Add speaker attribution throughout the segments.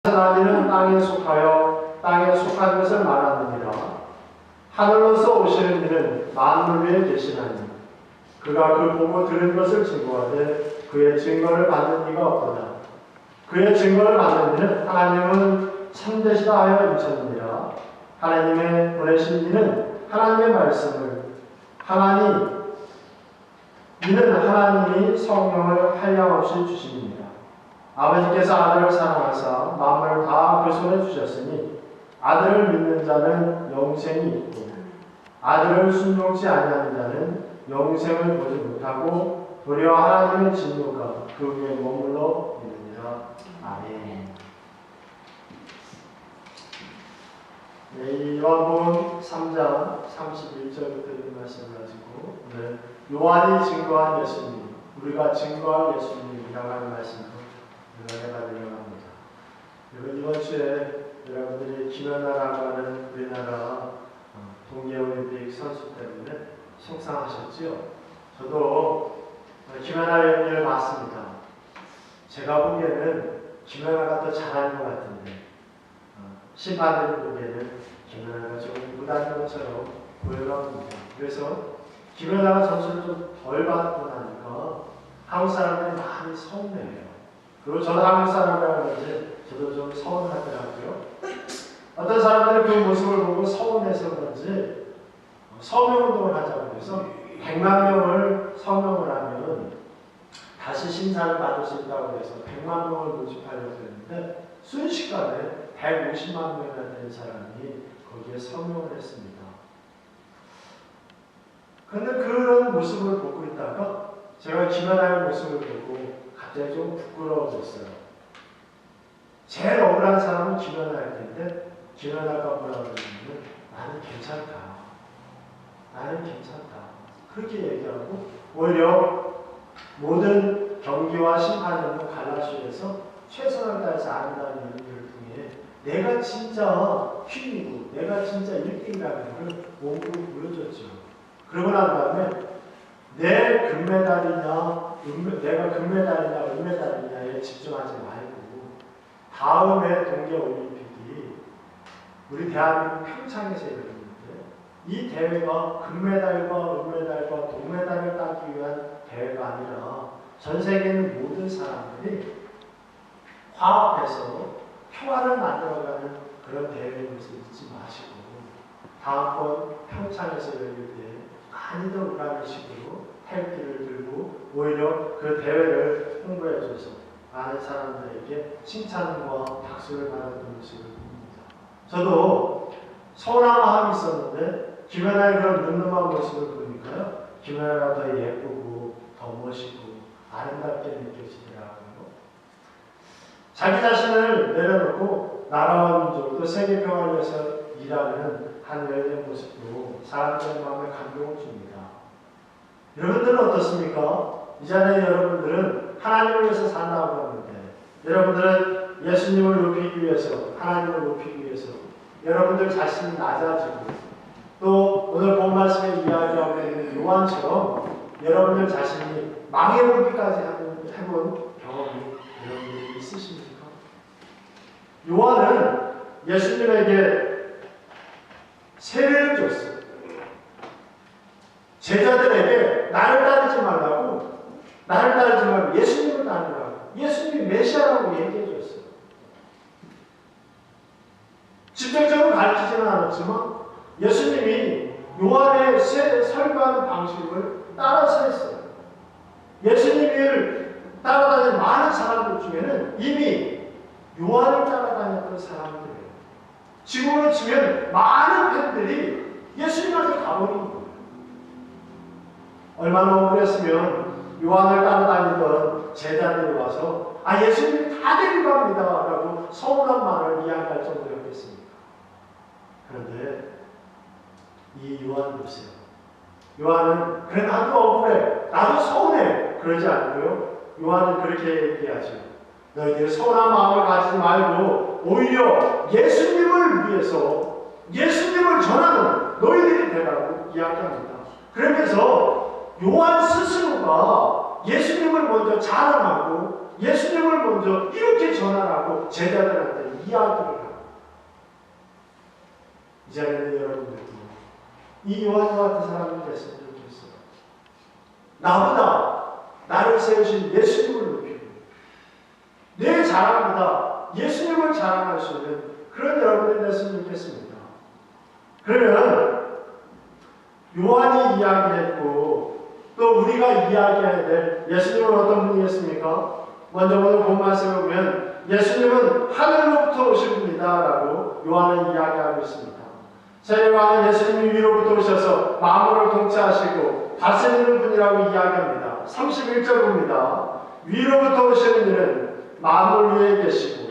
Speaker 1: 하나님은 땅에 속하여 땅에 속한 것을 말하느니라. 하늘로서 오시는 이는 만물 위에 계시나니 그가 그 보고 들은 것을 증거하되 그의 증거를 받는 이가 없도다. 그의 증거를 받는 이는 하나님은 참되시다 하여 인쳤느니라. 하나님의 보내신 이는 하나님의 말씀을 이는 하나님이 성령을 한량없이 주십니다. 아버지께서 아들을 사랑하사 마음을 다 그 손에 주셨으니 아들을 믿는 자는 영생이 있고 아들을 순종치 아니하는 자는 영생을 보지 못하고 도리어 하나님의 진노가 그 위에 머물러 있느니라. 아멘. 네, 이 요한복음 3장 31절부터 있는 말씀을 가지고 오늘 요한이 증거한 예수님, 우리가 증거할 예수님이라고 하는 말씀을 해봐드리려고 합니다. 그리고 이번 주에 여러분들이 김연아라고 하는 우리나라 동계올림픽 선수 때문에 속상하셨지요? 저도 김연아 연기를 봤습니다. 제가 보기에는 김연아가 더 잘하는 것 같은데 심판들이 보기에는 김연아가 조금 못하는 것처럼 보여갑니다. 그래서 김연아가 점수를 좀 덜 받고 나니까 한국 사람들이 많이 서운해요. 그리고 저도 한국 사람이라고 그런지 저도 좀 서운하더라고요. 어떤 사람들은 그 모습을 보고 서운해서 그런지 서명운동을 하자고 해서 100만 명을 서명을 하면 다시 심사를 받을 수 있다고 해서 100만 명을 모집하려고 했는데 순식간에 150만 명이나 되는 사람이 거기에 서명을 했습니다. 그런데 그런 모습을 보고 있다가 제가 김연아의 모습을 보고 갑자기 좀 부끄러워졌어요. 제일 억울한 사람은 김연아일 텐데 김연아가 뭐라고 그러냐면 나는 괜찮다. 나는 괜찮다. 그렇게 얘기하고 오히려 모든 경기와 심판을 있는 갈라쇼에서 최선을 다해서 아름다운 연기를 통해 내가 진짜 퀸이고 내가 진짜 1등이라는 걸 몸으로 보여줬죠. 그러고 난 다음에 내 금메달이냐 내가 금메달이냐 은메달이냐에 집중하지 말고 다음에 동계올림픽이 우리 대한민국 평창에서 열리는데 이 대회가 금메달과 은메달과 동메달을 따기 위한 대회가 아니라 전 세계 있는 모든 사람들이 화합해서 평화를 만들어가는 그런 대회인 것을 잊지 마시고 다음번 평창에서 열릴 때 많이들 오라는 식으로 태극기를 들고 오히려 그 대회를 홍보해줘서 많은 사람들에게 칭찬과 박수를 받았던 모습을 봅니다. 저도 서운한 마음이 있었는데 김연아의 그런 늠름한 모습을 보니까요. 김연아가 더 예쁘고 더 멋있고 아름답게 느껴지더라고요. 자기 자신을 내려놓고 나라와 민족 또 세계 평화를 위해서 일하는 한 여인의 모습도 사람들의 마음에 감동을 줍니다. 여러분들은 어떻습니까? 이 자리에 여러분들은 하나님을 위해서 산다고 하는데 여러분들은 예수님을 높이기 위해서 하나님을 높이기 위해서 여러분들 자신이 낮아지고 또 오늘 본 말씀에 이야기하고 있는 요한처럼 여러분들 자신이 망해보기까지 해본 경험이 여러분들이 있으십니까? 요한은 예수님에게 세례를 줬어요. 제자들에게 나를 따르지 말라고, 나를 따르지 말고 예수님을 따르라고, 예수님이 메시아라고 얘기해 줬어요. 직접적으로 가르치지는 않았지만 예수님이 요한의 설교하는 방식을 따라서 했어요. 예수님을 따라다니는 많은 사람들 중에는 이미 요한을 따라다녔던 사람들이에요. 지금으로 치면 많은 팬들이 예수님한테 가버린 거예요. 얼마나 억울했으면 요한을 따라다니던 제자들이 와서 예수님이 다 데리고 갑니다 라고 서운한 말을 이야기할 정도였겠습니까? 그런데 이 요한 보세요. 요한은 그래 나도 억울해 나도 서운해 그러지 않고요. 요한은 그렇게 얘기하죠. 너희들 서운한 마음을 가지지 말고 오히려 예수님을 위해서 예수님을 전하는 너희들이 되라고 이야기합니다. 그러면서 요한 스스로가 예수님을 먼저 자랑하고 예수님을 먼저 이렇게 전하라고 제자들한테 이야기를 합니다. 이제는 여러분들도 이 요한과 같은 사람이 됐으면 좋겠어요. 나보다 나를 세우신 예수님을 높이고 내 자랑보다 예수님을 자랑할 수 있는 그런 여러분들이 됐으면 좋겠습니다. 그러면 요한이 이야기했고 또 우리가 이야기해야 될 예수님은 어떤 분이겠습니까? 먼저 오늘 본 말씀을 보면 예수님은 하늘로부터 오신 분이다라고 요한은 이야기하고 있습니다. 세례요한은 예수님이 위로부터 오셔서 만물을 통치하시고 다스리는 분이라고 이야기합니다. 31절 봅니다. 위로부터 오시는 이는 만물 위에 계시고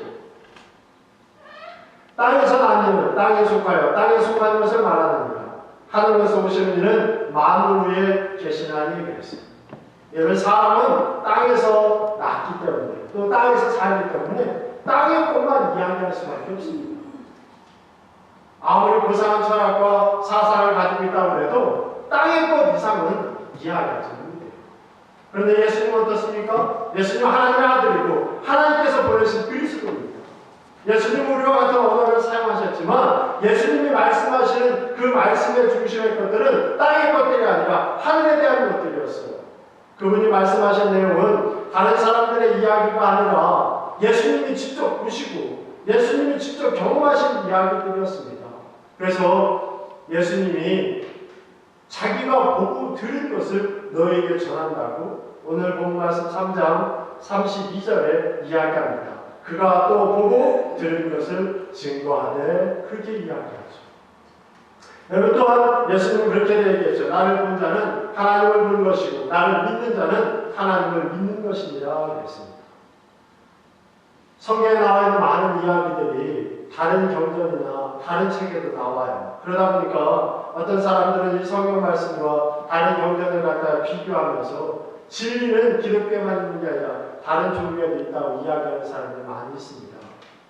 Speaker 1: 땅에서 난 이는 땅에 속하여 땅에 속한 것을 말하느니라. 하늘에서 오시는 이는 만물 위에 계시나니 그랬습니다. 여러분 사람은 땅에서 났기 때문에 또 땅에서 살기 때문에 땅의 것만 이야기할 수밖에 없습니다. 아무리 고상한 철학과 사상을 가지고 있다고 해도 땅의 것 이상은 이야기하지 못해요. 그런데 예수님은 어떻습니까? 예수님은 하나님의 아들이고 하나님께서 보내신 그리스도입니다. 예수님은 우리와 같은 언어를 사용하셨지만 예수님이 말씀하시는 그 말씀의 중심의 것들은 땅의 것들이 아니라 하늘에 대한 것들이었어요. 그분이 말씀하신 내용은 다른 사람들의 이야기가 아니라 예수님이 직접 보시고 예수님이 직접 경험하신 이야기들이었습니다. 그래서 예수님이 자기가 보고 들은 것을 너에게 전한다고 오늘 본 말씀 3장 32절에 이야기합니다. 그가 또 보고 들은 것을 증거하되 그렇게 이야기하죠. 여러분 또한 예수님은 그렇게 얘기했죠. 나를 본 자는 하나님을 본 것이고 나를 믿는 자는 하나님을 믿는 것이니라 그랬습니다. 성경에 나와 있는 많은 이야기들이 다른 경전이나 다른 책에도 나와요. 그러다 보니까 어떤 사람들은 이 성경 말씀과 다른 경전을 갖다가 비교하면서 진리는 기독교에만 있는 게 아니라 다른 종교에도 있다고 이야기하는 사람들이 많이 있습니다.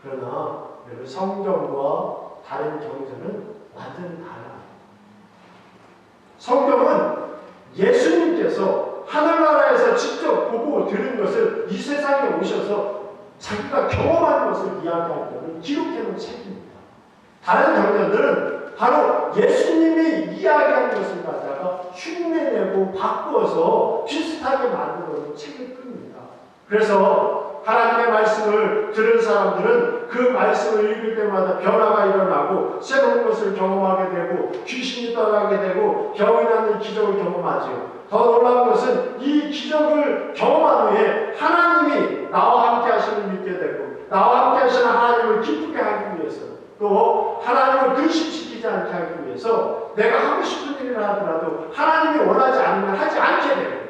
Speaker 1: 그러나 성경과 다른 경전은 완전히 달라요. 성경은 예수님께서 하늘나라에서 직접 보고 들은 것을 이 세상에 오셔서 자기가 경험한 것을 이야기할 때는 기록해놓은 책입니다. 다른 경전들은 바로 예수님이 이야기한 것을 갖다가 흉내내고 바꾸어서 비슷하게 만들어놓은 책일 뿐입니다. 그래서 하나님의 말씀을 들은 사람들은 그 말씀을 읽을 때마다 변화가 일어나고 새로운 것을 경험하게 되고 귀신이 떠나게 되고 병이 낫는 기적을 경험하죠. 더 놀라운 것은 이 기적을 경험한 후에 하나님이 나와 함께 하심을 믿게 되고 나와 함께 하시는 하나님을 기쁘게 하기 위해서 또 하나님을 근심시키지 않게 하기 위해서 내가 하고 싶은 일을 하더라도 하나님이 원하지 않으면 하지 않게 되고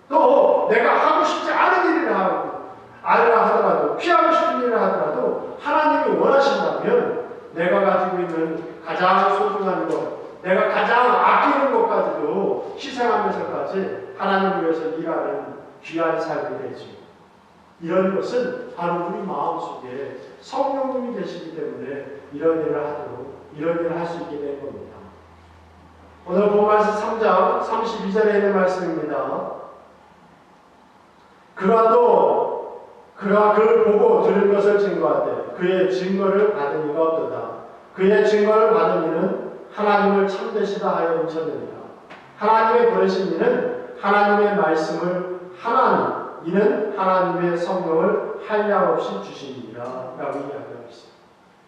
Speaker 1: 또 내가 하고 싶지 않은 일을 하더라도 피하고 싶은 일을 하더라도 하나님이 원하신다면 내가 가지고 있는 가장 소중한 것 내가 가장 아끼는 것까지도 희생하면서까지 하나님을 위해서 일하는 귀한 삶이 되죠. 이런 것은 바로 우리 마음속에 성령님이 계시기 때문에 이런 일을 하도록 이런 일을 할 수 있게 된 겁니다. 오늘 본 말씀 3장 32절에 있는 말씀입니다. 그가 그를 보고 들은 것을 증거하되 그의 증거를 받은 이가 없도다. 그의 증거를 받은 이는 하나님을 참되시다 하여 인쳤느니라. 하나님의 보내신 이는 하나님의 말씀을 이는 하나님의 성령을 한량없이 주시니라 라고 이야기하고 있습니다.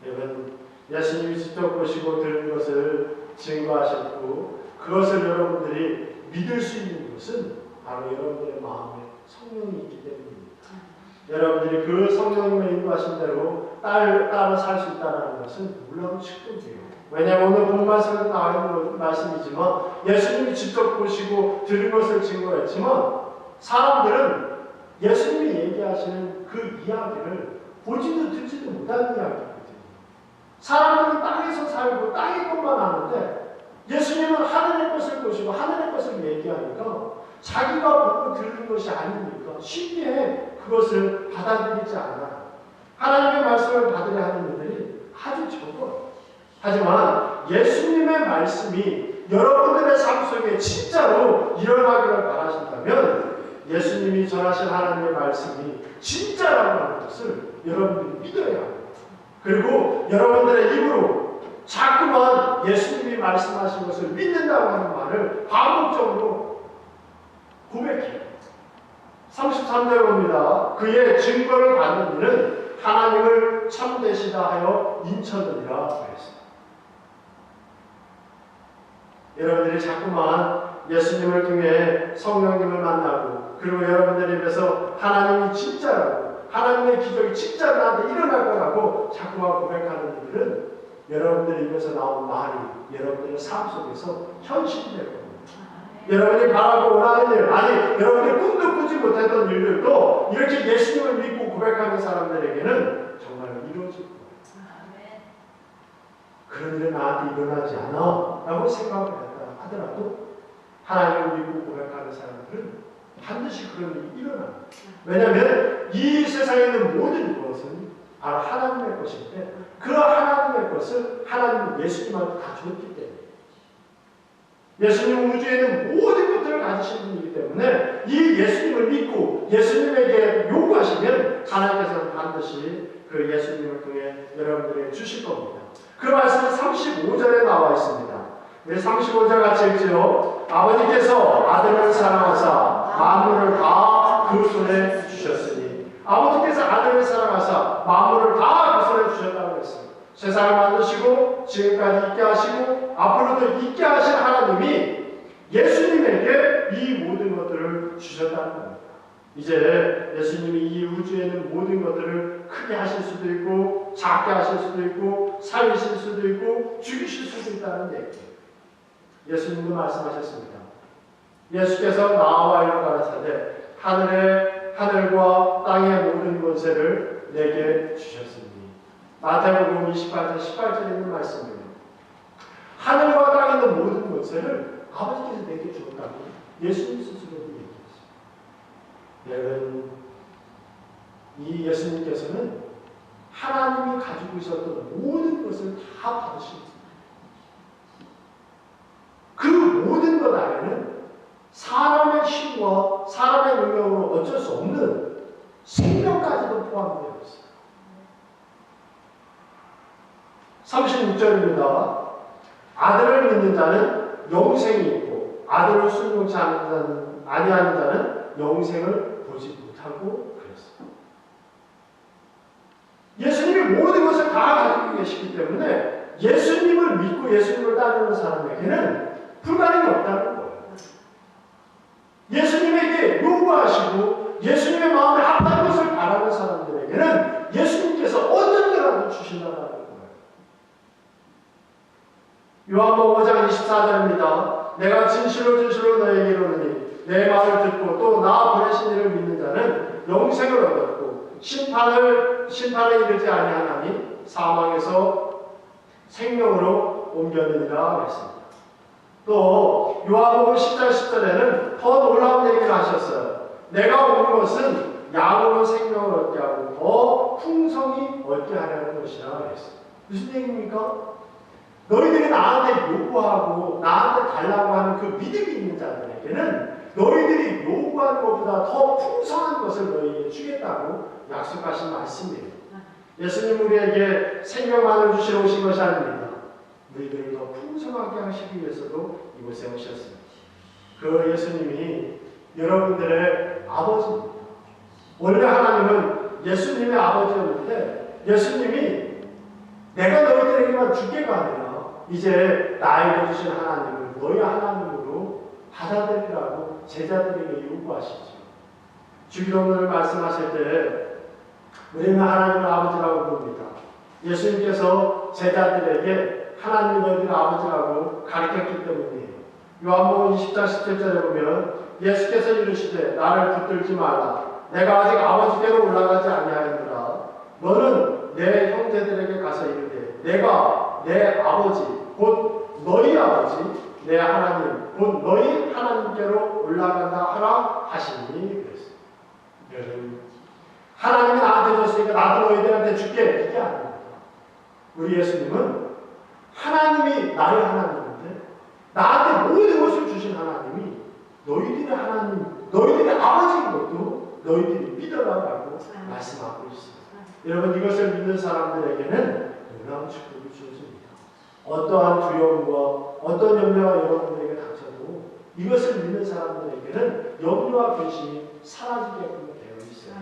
Speaker 1: 여러분 예수님이 직접 보시고 들은 것을 증거하셨고 그것을 여러분들이 믿을 수 있는 것은 바로 여러분들의 마음에 성령이 있기 때문입니다. 여러분들이 그 성령님의 인도하신 대로 따라 살 수 있다는 것은 놀라운 축복이에요. 왜냐하면 오늘 본 말씀에 나와 있는 말씀이지만 예수님이 직접 보시고 들은 것을 증거했지만 사람들은 예수님이 얘기하시는 그 이야기를 보지도 듣지도 못하는 이야기거든요. 사람들은 땅에서 살고 땅의 것만 아는데 예수님은 하늘의 것을 보시고 하늘의 것을 얘기하니까 자기가 보고 들은 것이 아니니까 쉽게 그것을 받아들이지 않아요. 하나님의 말씀을 받으려 하는 이들이 아주 적어요. 하지만 예수님의 말씀이 여러분들의 삶 속에 진짜로 일어나기를 바라신다면 예수님이 전하신 하나님의 말씀이 진짜라고 하는 것을 여러분들이 믿어야 합니다. 그리고 여러분들의 입으로 자꾸만 예수님이 말씀하신 것을 믿는다고 하는 말을 반복적으로 고백해요. 33절에 봅니다. 그의 증거를 받는 이는 하나님을 참되시다 하여 인천으리라 그랬습니다. 여러분들이 자꾸만 예수님을 통해 성령님을 만나고 그리고 여러분들 입에서 하나님이 진짜라고 하나님의 기적이 진짜로 나한테 일어날 거라고 자꾸만 고백하는 일들은 여러분들 입에서 나온 말이 여러분들의 삶 속에서 현실이 될 겁니다. 여러분이 바라고 원하는 일, 아니 여러분이 꿈도 꾸지 못했던 일들도 이렇게 예수님을 믿고 고백하는 사람들에게는 정말 이루어질 거예요. 그런 일은 나한테 일어나지 않아 라고 생각을 했다 하더라도 하나님을 믿고 고백하는 사람들은 반드시 그런 일이 일어납니다. 왜냐하면 이 세상에 있는 모든 것은 바로 하나님의 것인데 그 하나님의 것을 하나님은 예수님한테 다 줬기 때문에 예수님은 우주에 있는 모든 것들을 가지신 분이기 때문에 이 예수님을 믿고 예수님에게 요구하시면 하나님께서는 반드시 그 예수님을 통해 여러분들에게 주실 겁니다. 그 말씀은 35절에 나와 있습니다. 우리 35절 같이 읽지요. 아버지께서 아들을 사랑하사 만물을 다 그 손에 주셨으니 아버지께서 아들을 사랑하사 만물을 다 그 손에 주셨다고 했습니다. 세상을 만드시고 지금까지 있게 하시고 앞으로도 있게 하실 하나님이 예수님에게 이 모든 것들을 주셨다는 겁니다. 이제 예수님이 이 우주에 있는 모든 것들을 크게 하실 수도 있고 작게 하실 수도 있고 살리실 수도 있고 죽이실 수도 있다는 얘기예요. 예수님도 말씀하셨습니다. 예수께서 나와 이르 가라사대 하늘과 땅의 모든 권세를 내게 주셨으니 마태복음 28장 18절에 있는 말씀이에요. 하늘과 땅에 있는 모든 권세를 아버지께서 내게 주었다고 예수님 스스로도 얘기했어요. 여러분, 이 예수님께서는 하나님이 가지고 있었던 모든 것을 다 받으십니다. 그 모든 것 안에는 사람의 힘과 사람의 능력으로 어쩔 수 없는 생명까지도 포함되어 있어요. 36절입니다. 아들을 믿는 자는 영생이 있고 아들을 순종치 아니하는 자는 영생을 보지 못하고 그랬어요. 예수님이 모든 것을 다 가지고 계시기 때문에 예수님을 믿고 예수님을 따르는 사람에게는 불가능이 없다는 거예요. 예수님에게 요구하시고 예수님의 마음에 합한 것을 바라는 사람들에게는 예수님께서 어떤 거라도 주신다는 거예요. 요한복음 5장 24절입니다. 내가 진실로 너에게 이르노니 내 말을 듣고 또 나 보내신 이를 믿는 자는 영생을 얻었고 심판에 이르지 아니하나니 사망에서 생명으로 옮겼느니라 했습니다. 또 요한복음 10장 10절에는 더 놀라운 얘기를 하셨어요. 내가 온 것은 양으로 생명을 얻게 하고 더 풍성히 얻게 하려는 것이라 했습니다. 무슨 얘기입니까? 너희들이 나한테 요구하고 나한테 달라고 하는 그 믿음이 있는 자들에게는 너희들이 요구하는 것보다 더 풍성한 것을 너희에게 주겠다고 약속하신 말씀이에요. 예수님 우리에게 생명만을 주시러 오신 것이 아닙니다. 우리들을 더 풍성하게 하시기 위해서도 이곳에 오셨습니다. 그 예수님이 여러분들의 아버지입니다. 원래 하나님은 예수님의 아버지였는데 예수님이 내가 너희들에게만 주게가 아니라 이제 나에게 주신 하나님을 너희 하나님으로 받아들이라고 제자들에게 요구하시죠. 주기도문을 말씀하실 때 우리는 하나님을 아버지라고 부릅니다. 예수님께서 제자들에게 하나님이 너희들 아버지라고 가르쳤기 때문이에요. 요한복음 20장 17절에 보면 예수께서 이르시되 나를 붙들지 말라. 내가 아직 아버지께로 올라가지 아니하였노라. 너는 내 형제들에게 가서 이르되 내가 내 아버지 곧 너희 아버지 내 하나님 곧 너희 하나님께로 올라간다 하라 하시니 그랬어요. 여러분, 하나님이 나한테 줬으니까 나도 너희들한테 줄게 이게 아닙니다. 우리 예수님은 하나님이 나의 하나님인데 나한테 모든 것을 주신 하나님이 너희들의 하나님 너희들이 아버지인 것도 너희들이 믿어라라고 말씀하고 있습니다. 여러분, 이것을 믿는 사람들에게는 놀라운 축복이 주어집니다. 어떠한 두려움과 어떤 염려가 여러분들에게 닥쳐도 이것을 믿는 사람들에게는 염려와 근심이 사라지게끔 되어 있어요.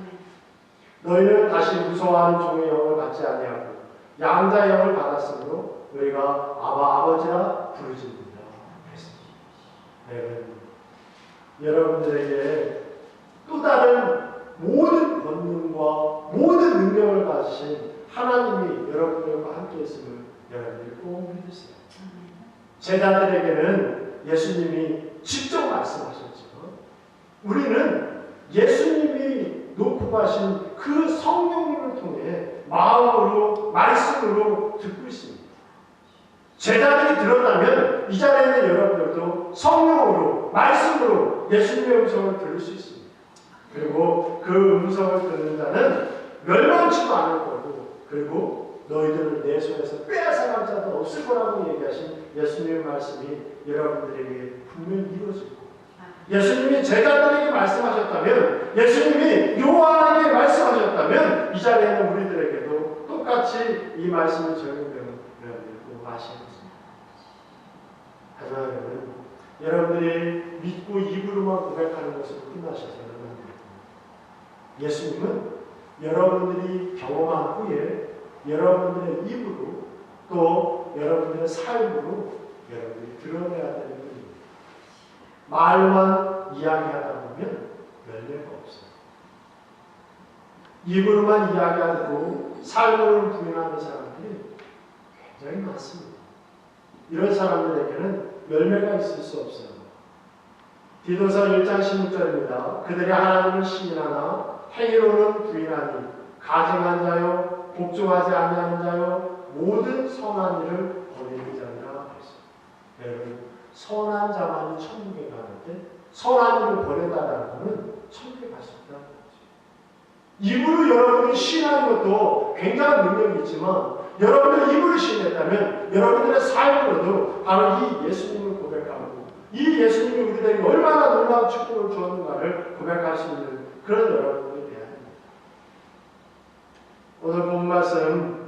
Speaker 1: 너희는 다시 무서워하는 종의 영을 받지 아니하고 양자의 영을 받았으므로 너희가 아버지라 부르짖는다. 여러분들에게 또 다른 모든 권능과 모든 능력을 가지신 하나님이 여러분들과 함께 있음을 여러분들이 꼭 믿으세요. 제자들에게는 예수님이 직접 말씀하셨지만 우리는 예수님이 놓고 가신 그 성령님을 통해 마음으로 말씀으로 듣고 있습니다. 제자들이 들었다면 이 자리에 있는 여러분들도 성령으로 말씀으로 예수님의 음성을 들을 수 있습니다. 그리고 그 음성을 듣는 자는 멸망치도 않을 거고 그리고 너희들을 내 손에서 빼앗아갈 자도 없을 거라고 얘기하신 예수님의 말씀이 여러분들에게 분명히 이루어질 거고 예수님이 제자들에게 말씀하셨다면 예수님이 요한에게 말씀하셨다면 이 자리에는 우리들에게도 똑같이 이 말씀이 적용되는 여러분들도 아시는 것입니다. 하지만 여러분들이 믿고 입으로만 고백하는 것으로 끝나셔서는 안 됩니다. 예수님은 여러분들이 경험한 후에 여러분들의 입으로 또 여러분들의 삶으로 여러분들이 드러내야 되는 분입니다. 말만 이야기하다 보면 열매가 없어요. 입으로만 이야기하고 삶으로 부인하는 사람들이 굉장히 많습니다. 이런 사람들에게는 열매가 있을 수 없어요. 디도서 1장 16절입니다. 그들이 하나님을 시인하나 행위로는 부인하니 가증한 자요 복종하지 아니하는 자요 모든 선한 일을 버리는 자니라 했습니다. 여러분, 선한 자만이 천국에 가는데 선한 일을 버린다는 것은 천국에 갈 수 없다는 거죠. 입으로 여러분이 시인하는 것도 굉장한 능력이 있지만 여러분들 입으로 시인했다면 여러분들의 삶으로도 바로 이 예수님을 고백하고 이 예수님이 우리들에게 얼마나 놀라운 축복을 주었는가를 고백할 수 있는 그런 여러분들이 되어야 합니다. 오늘 본 말씀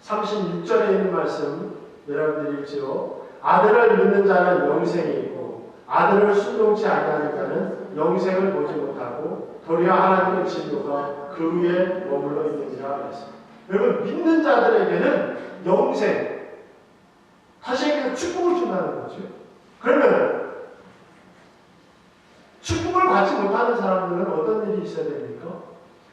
Speaker 1: 36절에 있는 말씀 여러분들이 읽지요. 아들을 믿는 자는 영생이 있고 아들을 순종치 아니하는 자는 영생을 보지 못하고 도리어 하나님의 진노가 그 위에 머물러 있느니라 했습니다. 여러분, 믿는 자들에게는 영생, 다시 얘기해서 축복을 준다는 거죠. 그러면 축복을 받지 못하는 사람들은 어떤 일이 있어야 됩니까?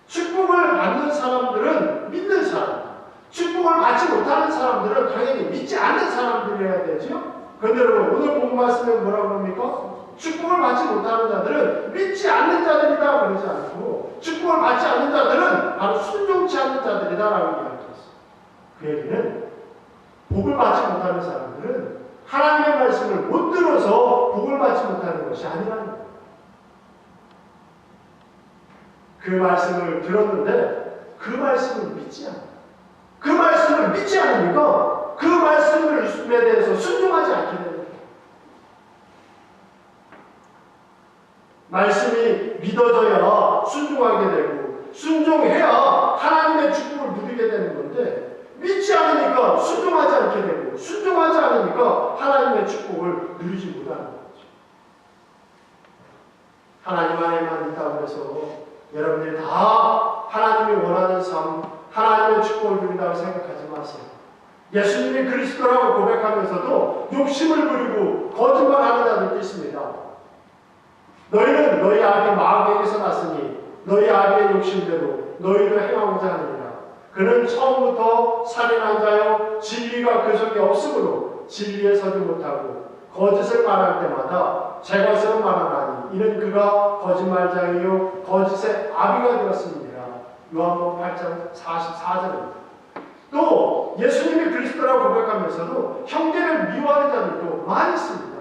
Speaker 1: 축복을 받는 사람들은 믿는 사람, 축복을 받지 못하는 사람들은 당연히 믿지 않는 사람들이어야 되죠. 그런데 여러분, 오늘 본 말씀에 뭐라고 합니까? 축복을 받지 못하는 자들은 믿지 않는 자들이다 그러지 않고 축복을 받지 않는 자들은 바로 순종치 않는 자들이다라고 이야기했어요. 그 얘기는 복을 받지 못하는 사람들은 하나님의 말씀을 못 들어서 복을 받지 못하는 것이 아니라는 거예요. 그 말씀을 들었는데 그 말씀을 믿지 않아요. 그 말씀을 믿지 않으니까 그 말씀에 대해서 순종하지 않게 됩니다. 말씀이 믿어져야 순종하게 되고 순종해야 하나님의 축복을 누리게 되는 건데 믿지 않으니까 순종하지 않게 되고 순종하지 않으니까 하나님의 축복을 누리지 못하는 거죠. 하나님 안에만 있다고 해서 여러분들이 다 하나님이 원하는 삶, 하나님의 축복을 누린다고 생각하지 마세요. 예수님이 그리스도라고 고백하면서도 욕심을 부리고 거짓말하는 자들이 있습니다. 너희는 너희 아비 마귀에게서 났으니 너희 아비의 욕심대로 너희도 행하고자 하느니라. 그는 처음부터 살인한 자요 진리가 그 속에 없으므로 진리에 서지 못하고 거짓을 말할 때마다 제 것을 말하나니 이는 그가 거짓말장이요 거짓의 아비가 되었습니다. 요한복음 8장 44절입니다. 또 예수님이 그리스도라고 고백하면서도 형제를 미워하는 자들도 많이 있습니다.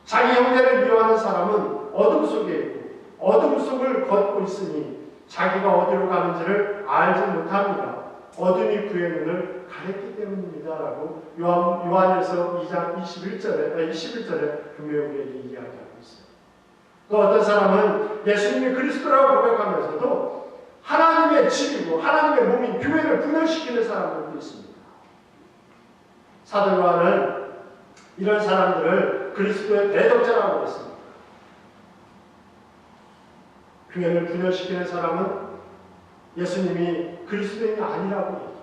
Speaker 1: 자기 형제를 미워하는 사람은 어둠 속에 있고 어둠 속을 걷고 있으니 자기가 어디로 가는지를 알지 못합니다. 어둠이 그의 눈을 가렸기 때문입니다. 라고 요한일서 2장 21절에 분명히 이야기하고 있어요. 또 어떤 사람은 예수님이 그리스도라고 고백하면서도 하나님의 집이고 하나님의 몸인 교회를 분열시키는 사람들도 있습니다. 사도 요한은 이런 사람들을 그리스도의 대적자라고 했습니다. 교회를 분열시키는 사람은 예수님이 그리스도인이 아니라고 얘기했어요.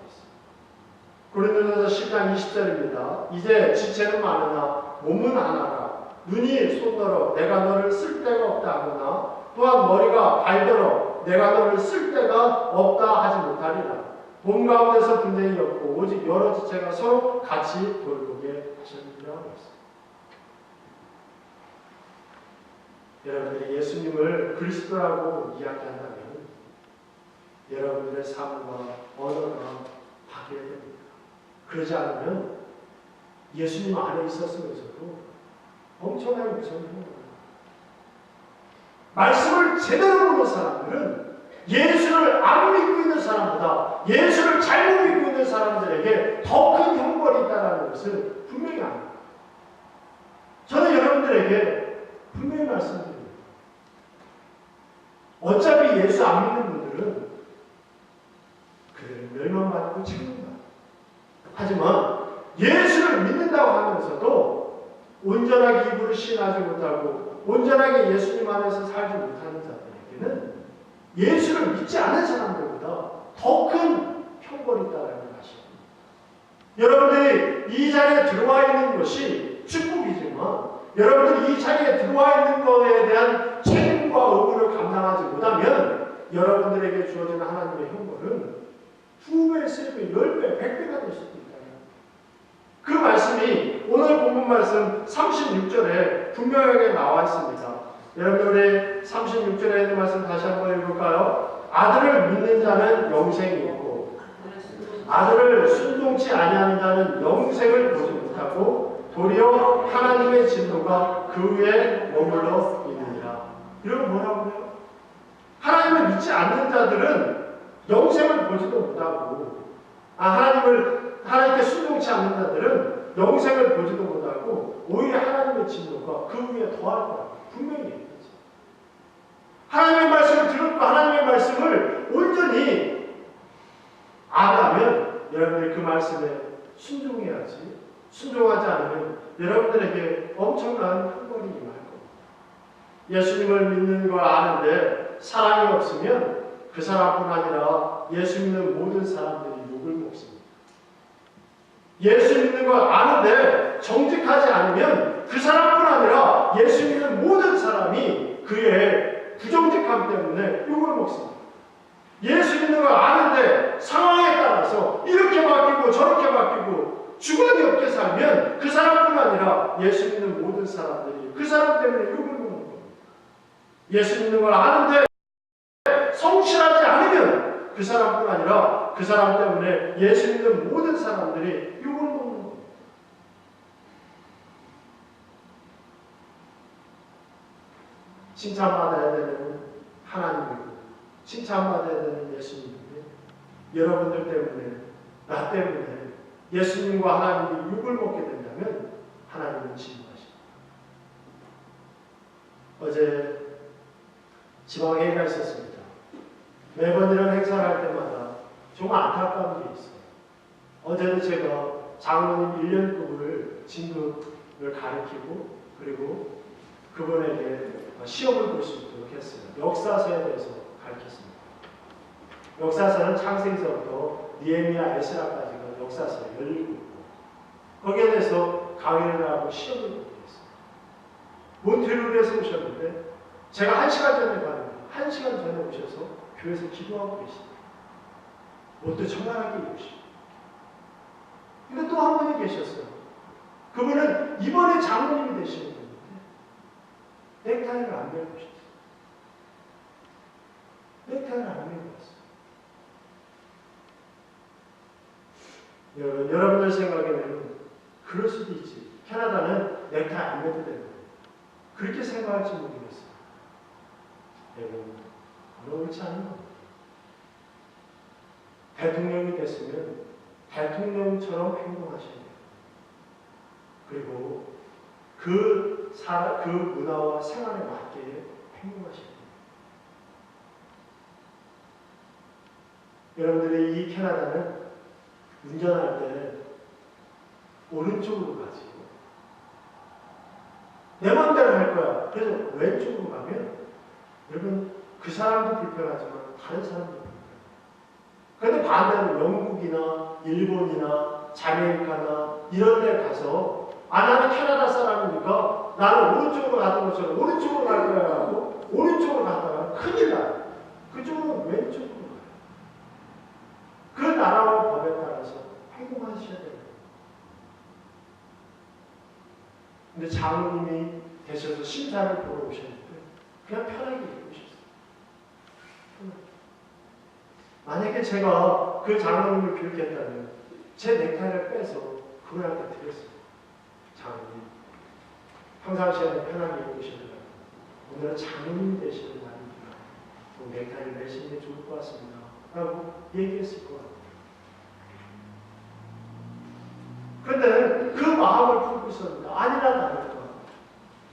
Speaker 1: 고린도전서 10장 20절입니다. 이제 지체는 많으나 몸은 하나라. 눈이 손더러 내가 너를 쓸 데가 없다 하거나 또한 머리가 발더러 내가 너를 쓸 데가 없다 하지 못하리라. 몸 가운데서 분쟁이 없고 오직 여러 지체가 서로 같이 돌보게 하셨느니라 했습니다. 여러분들이 예수님을 그리스도라고 이야기한다면 여러분들의 삶과 언어가 바뀌어야 됩니다. 그러지 않으면 예수님 안에 있었으면서도 엄청나게 무서운 행동입니다. 말씀을 제대로 보는 사람들은 예수를 안 믿고 있는 사람보다 예수를 잘못 믿고 있는 사람들에게 더 큰 형벌이 있다는 것을 분명히 압니다. 저는 여러분들에게 분명히 말씀드립니다. 어차피 예수 안 믿는 분들은 그들은 멸망받고 책임받습니다. 하지만 예수를 믿는다고 하면서도 온전하게 이불을 시인하지 못하고 온전하게 예수님 안에서 살지 못하는 자들에게는 예수를 믿지 않은 사람들보다 더 큰 형벌이 있다는 것입니다. 여러분들이 이 자리에 들어와 있는 것이 축복이지만 여러분들이 이 자리에 들어와 있는 것에 대한 책임과 의무를 감당하지 못하면 여러분들에게 주어지는 하나님의 형벌은 2배, 3배, 10배, 100배가 될 수도 있다. 그 말씀이 오늘 본문 말씀 36절에 분명하게 나와 있습니다. 여러분들의 36절에 있는 말씀 다시 한번 읽을까요? 아들을 믿는 자는 영생이 있고 아들을 순종치 아니하는 자는 영생을 보지 못하고 도리어 하나님의 진노가 그 위에 머물러 있느니라. 이런 뭐라고 해요? 하나님을 믿지 않는 자들은 영생을 보지도 못하고 하나님께 순종치 않는 자들은 영생을 보지도 못하고 오히려 하나님의 진노가 그 위에 더할 거라고 분명히 얘기했죠. 하나님의 말씀을 들었고 하나님의 말씀을 온전히 안다면 여러분들이 그 말씀에 순종해야지. 순종하지 않으면 여러분들에게 엄청난 형벌이 임할 겁니다. 예수님을 믿는 걸 아는데 사랑이 없으면 그 사람뿐 아니라 예수 믿는 모든 사람들이 욕을 먹습니다. 예수 믿는 걸 아는데 정직하지 않으면 그 사람뿐 아니라 예수 믿는 모든 사람이 그의 부정직함 때문에 욕을 먹습니다. 예수 믿는 걸 아는데 상황에 따라서 이렇게 바뀌고 저렇게 바뀌고 주관이 없게 살면 그 사람뿐 아니라 예수 믿는 모든 사람들이 그 사람 때문에 욕을 먹는 겁니다. 예수 믿는 걸 아는데 성실하지 않으면 그 사람뿐 아니라 그 사람 때문에 예수 믿는 모든 사람들이 욕을 먹는 겁니다. 칭찬받아야 되는 하나님이고 칭찬받아야 되는 예수님인데 여러분들 때문에 나 때문에 예수님과 하나님이 욕을 먹게 된다면 하나님은 진노하십니다. 어제 지방회의가 있었습니다. 매번 이런 행사를 할 때마다 정말 안타까운 게 있어요. 어제도 제가 장로님 1년급을 진급을 가르치고 그리고 그분에게 시험을 볼 수 있도록 했어요. 역사서에 대해서 가르쳤습니다. 역사서는 창세기서부터 니에미야 에스라까지가 역사서 17권 거기에 대해서 강의를 하고 시험을 보게 했어요. 몬트리올에서 오셨는데 제가 1시간 전에 가는데 1시간 전에 오셔서 교회에서 기도하고 계십니다. 옷도 청량하게 입으시고. 근데 또 한 분이 계셨어요. 그분은 이번에 장로님이 되시는 분인데 넥타이를 안 메고 오셨어요. 넥타이를 안 메고 왔어요. 여러분들 생각에는 그럴 수도 있지. 캐나다는 넥타이 안 메도 되는 거예요. 그렇게 생각할지 모르겠어요. 여러분, 그렇지 않은 겁니다. 대통령이 됐으면 대통령처럼 행동하셔야 돼요. 그리고 그 그 문화와 생활에 맞게 행동하셔야 돼요. 여러분들이 이 캐나다는 운전할 때 오른쪽으로 가지고 내 맘대로 할 거야. 그래서 왼쪽으로 가면 여러분 그 사람도 불편하지만 다른 사람도 불편해요. 그런데 반대로 영국이나 일본이나 자메이카나 이런 데 가서 나는 캐나다 사람이니까 나는 오른쪽으로 가는 것처럼 오른쪽으로 갈 거야 하고 오른쪽으로 갔다가 큰일 나요. 그쪽은 왼쪽으로 가요. 그 나라와 법에 따라서 행동하셔야 돼요. 근데 장로님이 되셔서 심사를 보러 오셨는데 그냥 편하게 입고 오셨어요. 만약에 제가 그 장로님을 교육했다면 제 넥타이를 빼서 그분한테 드렸어요. 장로님, 평상시에는 편하게 입으시더라고요. 오늘은 장로님 되시는 날입니다. 넥타이를 매시는 게 좋을 것 같습니다. 라고 얘기했을 것 같아요. 그런데 그 마음을 품고 있었는데 아니라 다를까.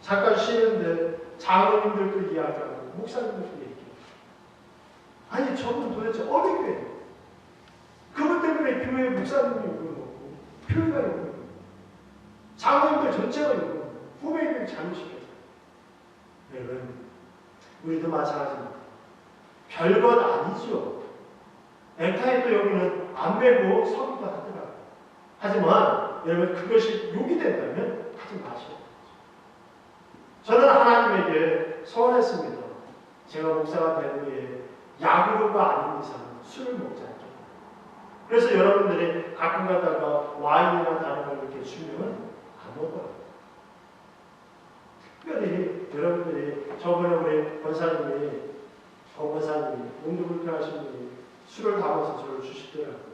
Speaker 1: 잠깐 쉬는데 장로님들도 이야기하고 목사님들도 얘기해요. 아니 저분 도대체 어디 교회예요? 그분 때문에 교회 목사님이 욕을 먹고 교회가 욕을 먹고 장로님들 전체가 욕을 먹고 후배들이 잘못시켜요. 여러분 우리도 마찬가지입니다. 별것 아니죠. 넥타이도 여기는 안 매고 서기도 하더라고요. 하지만 여러분 그것이 욕이 된다면 하지 마셔요. 저는 하나님에게 소원했습니다. 제가 목사가 된 후에 야구로가 아닌 이상 술을 먹지 않겠다. 그래서 여러분들이 가끔 가다가 와인이나 다른 걸 이렇게 주면 안 먹어요. 특별히 여러분들이 저번에 우리 권사님이 몸도 불편하신 분이 술을 담아서 저를 주시더라고요.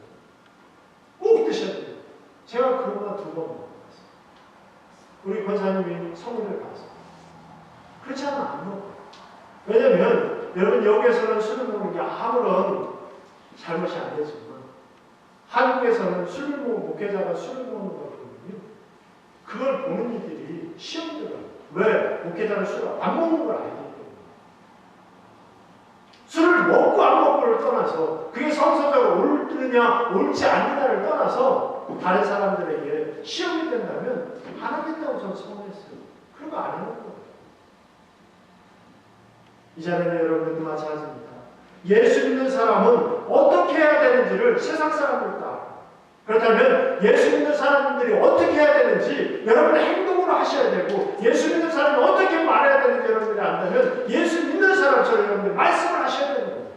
Speaker 1: 꼭 드셔야 돼요. 제가 그런 거 2번 먹어봤어요. 우리 권사님이 성문을 가서 그렇지 않으면 안 먹어요. 왜냐면 여러분 여기에서는 술을 먹는 게 아무런 잘못이 안 되지만 한국에서는 술을 먹는 목회자가 술을 먹는 걸 보면요. 그걸 보는 이들이 시험 들어요. 왜? 목회자는 술을 안 먹는 걸 알기 때문에. 술을 먹고 안 먹고를 떠나서 그게 성서적으로 옳느냐 옳지 않느냐를 떠나서 다른 사람들에게 시험이 된다면 안 하겠다고 저는 선언했어요. 그런 거 안 해놓은 거예요. 이 자리는 여러분들도 마찬가지입니다. 예수 믿는 사람은 어떻게 해야 되는지를 세상 사람들도 알아요. 그렇다면 예수 믿는 사람들이 어떻게 해야 되는지 여러분의 행동으로 하셔야 되고 예수 믿는 사람이 어떻게 말해야 되는지 여러분들이 안다면 예수 믿는 사람처럼 여러분들이 말씀을 하셔야 되는 거예요.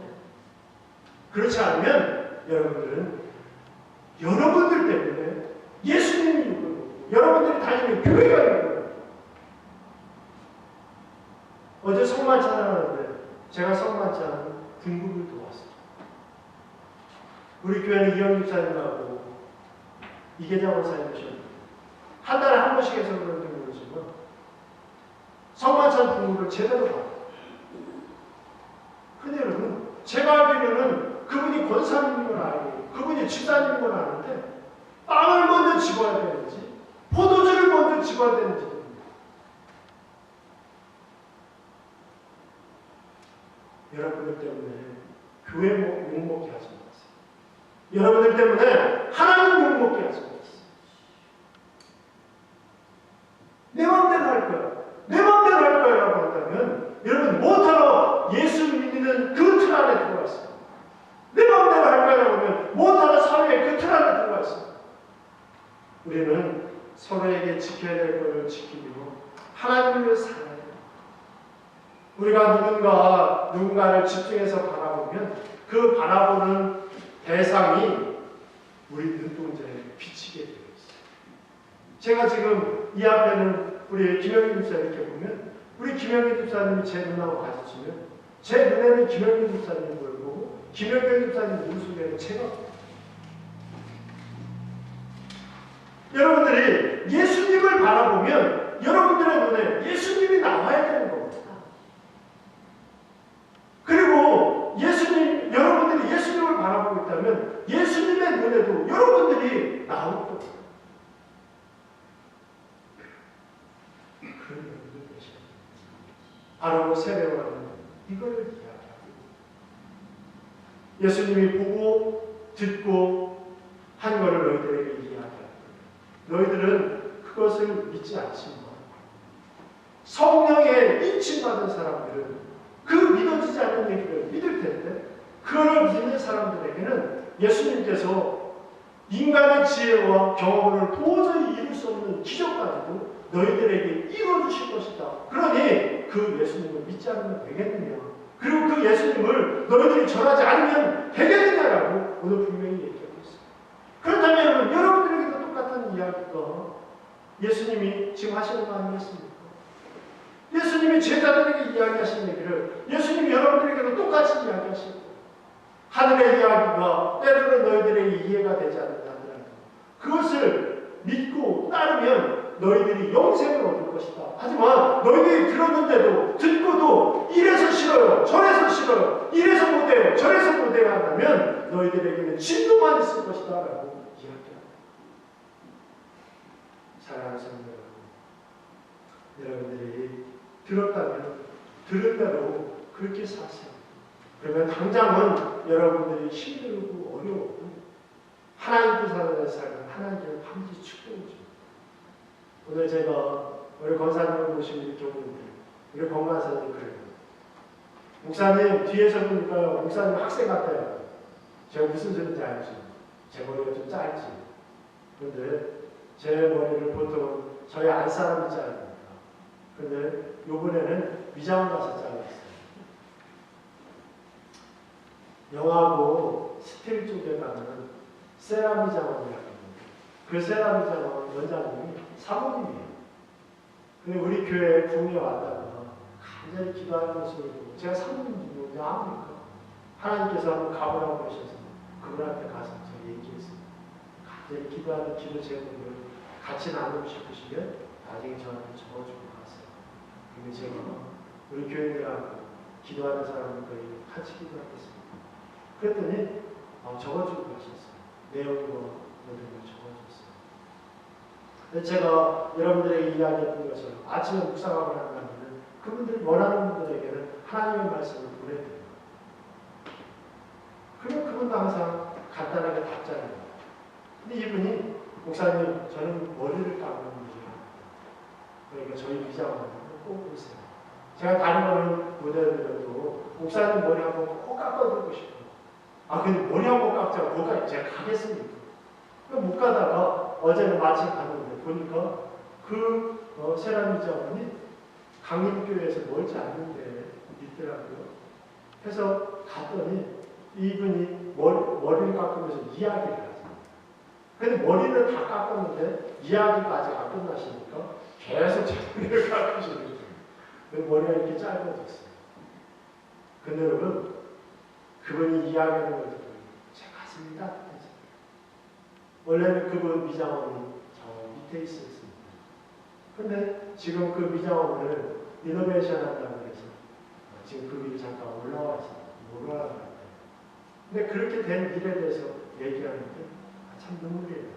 Speaker 1: 그렇지 않으면 여러분들은 여러분들 때문에 예수님이 욕을 먹고 여러분들이 다니는 교회가 욕을 먹고 어제 성만찬 하는데 제가 성만찬 등급을 도왔어요. 우리 교회는 이영 집사님하고 이계자 원사님 오셨는데 한 달에 한 번씩 해서 그런지 모르지만 성만찬 등급을 제대로 받아요. 근데 여러분 제가 알기로는 그분이 권사님인 걸 알고 그분이 집사님인 걸 아는데 빵을 먼저 집어야 되는지 포도주를 먼저 집어야 되는지 여러분들 때문에 교회 욕먹게 하지 마세요. 여러분들 때문에 하나님 욕먹게 하지 마세요. 내 맘대로 할 거야. 내 맘대로 할 거야 라고 한다면 여러분 못하러 예수 믿는 그 틀 안에 들어가 있어요. 내 맘대로 할 거야 라고 하면 못하러 사회의 그 틀 안에 들어가 있어요. 우리는 서로에게 지켜야 될 것을 지키고 하나님을 위해 살아야 돼요. 우리가 누군가를 집중해서 바라보면 그 바라보는 대상이 우리 눈동자에 비치게 되어 있어요. 제가 지금 이 앞에는 우리 김영희 집사 이렇게 보면 우리 김영희 집사님이 제 눈하고 마주치면 제 눈에는 김영희 집사님이 보이고 김영희 집사님 눈 속에는 제가 보여요. 여러분들이 예수님을 바라보면 여러분들의 눈에 예수님이 나와야 되는 겁니다. 그리고 여러분들이 예수님을 바라보고 있다면 예수님의 눈에도 여러분들이 나올 겁니다. 그러면 바로 세례요한은 이걸 이야기합니다. 예수님이 보고 듣고 한 것을 너희들에게 이야기합니다. 너희들은 그것을 믿지 않지만 성령의 인침받은 사람들은 그 믿어지지 않는 얘기를 믿을 텐데 그걸 믿는 사람들에게는 예수님께서 인간의 지혜와 경험을 도저히 이룰 수 없는 기적까지도 너희들에게 이루어주실 것이다. 그러니 그 예수님을 믿지 않으면 되겠느냐. 그리고 그 예수님을 너희들이 전하지 않으면 되겠느냐라고 오늘 분명히 얘기하고 있습니다. 그렇다면 여러분들에게도 똑같은 이야기가 예수님이 지금 하시는 거 아니겠습니까? 예수님이 제자들에게 이야기하신 얘기를 예수님이 여러분들에게도 똑같이 이야기하시고 하늘의 이야기가 때로는 너희들에게 이해가 되지 않는다 하더라도 그것을 믿고 따르면 너희들이 영생을 얻을 것이다. 하지만 너희들이 들었는데도 듣고도 이래서 싫어요. 저래서 싫어요. 이래서 못해요. 저래서 못해요 한다면 너희들에게는 진노만 있을 것이다 라고 이야기합니다. 사랑하는 성도 여러분, 여러분들이 들었다면 들은 대로 그렇게 사세요. 그러면 당장은 여러분들이 힘들고 어려워도 하나님 뜻하는 삶은 하나님을 반드시 축복해 줍니다. 오늘 제가 우리 권사님을 모시고 이렇게 오는데 우리 권관사님 그래요. 목사님 뒤에서 보니까 목사님 학생 같아요. 제가 무슨 소리인지 알죠? 제 머리가 좀 짧지. 그런데 제 머리를 보통 저희 안사람이 자릅니다. 그런데 요번에는 미장원 가서 잘랐어요. 영하고 스틸 쪽에 가면 세라미장원이라고 합니다. 그 세라미장원 원장님이 사모님이에요. 근데 우리 교회에 부흥에 왔다가 간절히 기도하는 모습을 보고 제가 사모님 누구인지 아십니까? 하나님께서 한번 가보라고 그러셔서 그분한테 가서 제가 얘기했습니다. 간절히 기도하는 기도 제목을 같이 나누고 싶으시면 나중에 저한테 적어주고 갔어요. 근데 제가 우리 교인들하고 기도하는 사람들과 같이 기도하겠습니다. 그랬더니 적어주고 가셨어요. 내용과 모든 걸 적어줬어요. 근데 제가 여러분들에게 이야기했던 것처럼 아침에 묵상하고 난 다음에는 그분들이 원하는 분들에게는 하나님의 말씀을 보내드려요. 그러면 그분도 항상 간단하게 답장해요. 근데 이분이 목사님 저는 머리를 깎는 일이에요. 그러니까 저희 비자원을 꼭 보세요. 제가 다른 거는 못해드려도 목사님 머리 한번 꼭 깎아드리고 싶어요. 아 근데 머리 한번 깎자고 거기까지 제가 가겠습니까? 못 가다가 어제는 마침 갔는데 보니까 그 세라미자원이 강림교회에서 멀지 않는데 있더라고요. 그래서 갔더니 이분이 머리를 깎으면서 이야기를 하죠. 근데 머리는 다 깎았는데 이야기가 아직 안 끝나시니까 계속 제 머리를 깎으시는 거예요. 머리가 이렇게 짧아졌어요. 근데 여러분 그분이 이야기하는 걸 듣고 제 가슴이 따뜻해져요. 원래는 그분 미장원이 저 밑에 있었습니다. 근데 지금 그 미장원을 리노베이션 한다고 해서 지금 그 위로 잠깐 올라와 있습니다. 올라가요. 근데 그렇게 된 일에 대해서 얘기하는데 참 눈물이에요.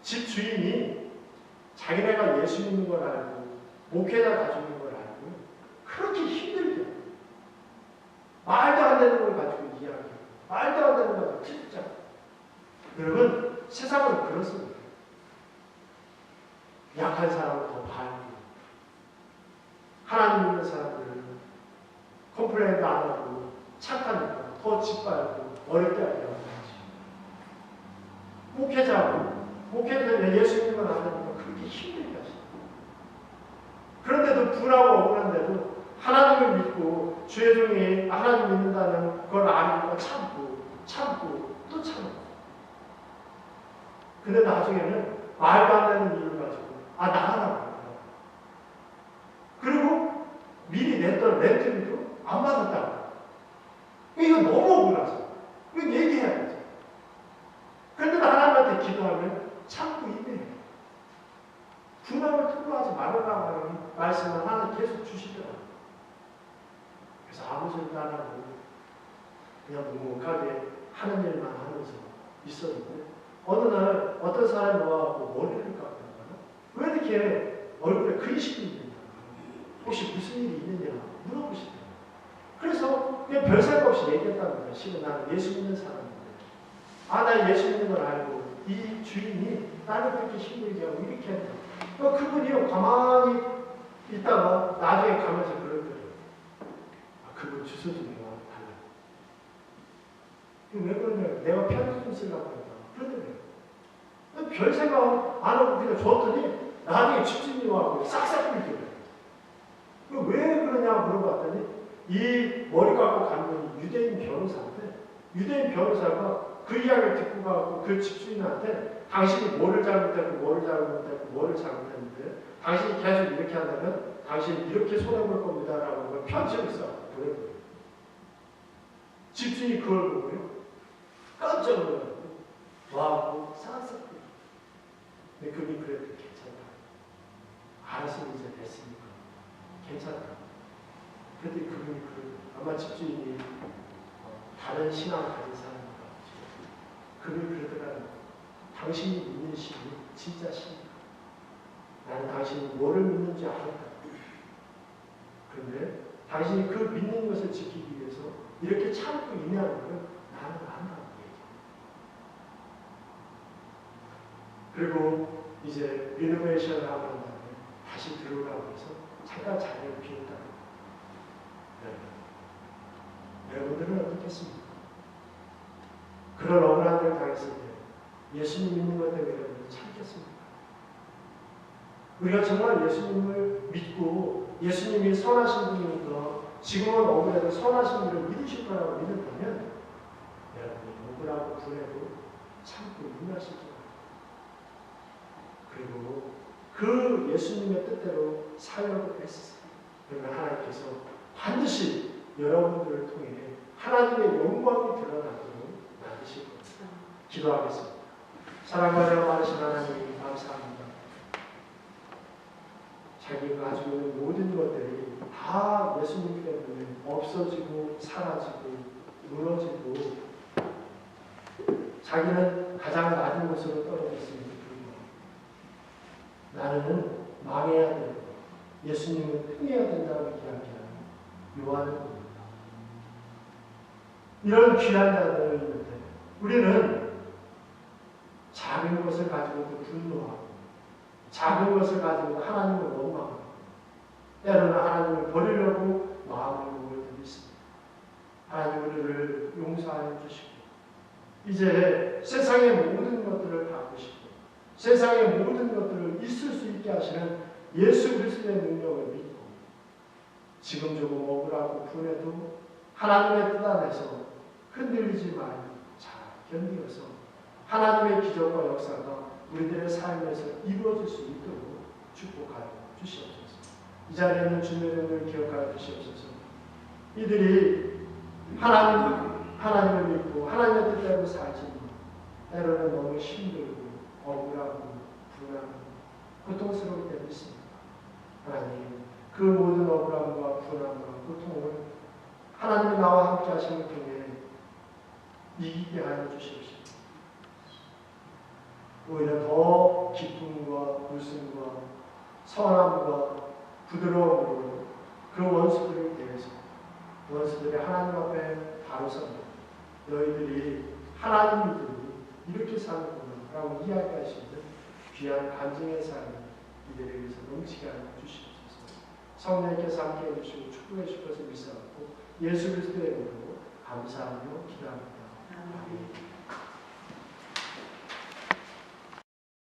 Speaker 1: 집 주인이 자기네가 예수 믿는 걸 알고 목회자 가지고 걸 알고 그렇게 힘들게 말도 안 되는 걸 가지고 이야기하고 말도 안 되는 걸 가지고 진짜 여러분 세상은 그렇습니다. 약한 사람은 더 발고 하나님 믿는 사람들은 컴플레인도 안 하고 착하니까 더 짓밟고 어렵게 하게 하고 목회자는 예수 믿는 건 안 하니까 그렇게 힘들게 하시죠. 그런데도 분하고 억울한데도 하나님을 믿고 주의 종이 하나님 믿는다는 걸 아니까 참고 또 참고 근데 나중에는 말도 안 되는 일을 가지고 나가라고 그리고 미리 냈던 렌트비도 안 받았다고 이거 너무 억울하죠. 이거 얘기해야 되죠. 그런데 하나님한테 기도하면 참고 있네요. 분함을 투구하지 말아라고 하는 말씀을 하나님 계속 주시더라고요. 그래서 아무 소리도 안 하고 그냥 묵묵하게 하는 일만 하면서 있었는데 어느 날 어떤 사람이 와서 머리를 깎는 거야. 왜 이렇게 얼굴에 근심이 있는 거야? 혹시 무슨 일이 있느냐 물어보시더라고요. 그래서 그냥 별 생각 없이 얘기했다는 거예요. 실은 나는 예수 믿는 사람인데 나 예수 믿는 걸 알고 이 주인이 나를 그렇게 힘들게 하고 이렇게 했다. 그분이요 가만히 있다가 나중에 가면서 그러더래요. 그분 주소 좀 달라. 왜 그러냐? 내가 편지 좀 쓰려고 했다. 그러더래요. 별 생각 안 하고 그냥 줬더니 나중에 집주인이 와서 싹싹 빌더래요. 왜 그러냐 물어봤더니 이 머리 깎고 간 분이 유대인 변호사인데 유대인 변호사가 그 이야기를 듣고 가고 그 집주인한테 당신이 뭐를 잘못했고 뭐를 잘못했고 뭐를 잘못했는데 당신이 계속 이렇게 한다면 당신이 이렇게 손해볼 겁니다 라고 편지를 써 보내더래요. 집주인이 그걸 보고요 깜짝 놀라고 와고 싹싹 빌더래요. 근데 그분이 그래도 괜찮다. 알아서 이제 됐으니까 괜찮다. 그랬더니 그분이 아마 집주인이 다른 신앙을 가진 사람인가 그분이 그러더라고요. 당신이 믿는 신이 진짜 신이다. 나는 당신이 뭐를 믿는지 알았다. 그런데 당신이 그 믿는 것을 지키기 위해서 이렇게 참고 인내하는 걸 나는 안다고 얘기합니다. 그리고 이제 리노베이션을 하고 난 다음에 다시 들어오라고 해서 잠깐 자리를 비웠다. 여러분들은 어떻겠습니까? 그런 억울한 일을 당했을 때 예수님 믿는 것 때문에 여러분들 참겠습니까? 우리가 정말 예수님을 믿고 예수님이 선하신 분이니까 지금은 억울해도 선하신 분을 믿으실 거라고 믿는다면 여러분이 억울하고 분해도 참고 인내하실 거예요. 그리고 그 예수님의 뜻대로 사역을 했으세요. 그러면 하나님께서 반드시 여러분들을 통해 하나님의 영광이 드러나도록 만드실 겁니다. 기도하겠습니다. 사랑과 은혜가 많으신 하나님 감사합니다. 자기가 가지고 있는 모든 것들이 다 예수님 때문에 없어지고 사라지고 무너지고 자기는 가장 낮은 곳으로 떨어졌습니다. 나는 망해야 되고 예수님은 흥해야 된다고 이야기하는 요한을 봅니다. 이런 귀한 자들을 있는데 우리는 작은 것을 가지고도 분노하고 작은 것을 가지고도 하나님을 원망하고 때로는 하나님을 버리려고 마음을 먹을 때도 있습니다. 하나님 우리를 용서하여 주시고 이제 세상의 모든 것들을 바꾸시고 세상의 모든 것들을 있을 수 있게 하시는 예수 그리스도의 능력을 믿고 지금 조금 억울하고 분해도 하나님의 뜻 안에서 흔들리지 말고 잘 견디어서 하나님의 기적과 역사가 우리들의 삶에서 이루어질 수 있도록 축복하여 주시옵소서. 이 자리에 있는 주님을 기억하여 주시옵소서. 이들이 하나님을 믿고 하나님의 뜻대로 살지만 때로는 너무 힘들고 억울하고 불안하고 고통스러울 때도 있습니다. 하나님 그 모든 억울함과 불안과 고통을 하나님이 나와 함께 하심을 통해 이기게 하여 주시옵소서. 오히려 더 기쁨과 웃음과 선함과 부드러움으로 그 원수들을 대해서 원수들이 하나님 앞에 바로 섭니다. 너희들이 하나님 믿으니 이렇게 사는구나 라고 이야기할 수 있는 귀한 간증의 삶을 이들에 의해서 넘치게 하여 주시옵소서. 성령께서 함께 해주시고 축복해 주실 것을 믿사옵고 예수 그리스도의 이름으로 감사하며 기도합니다. 아멘.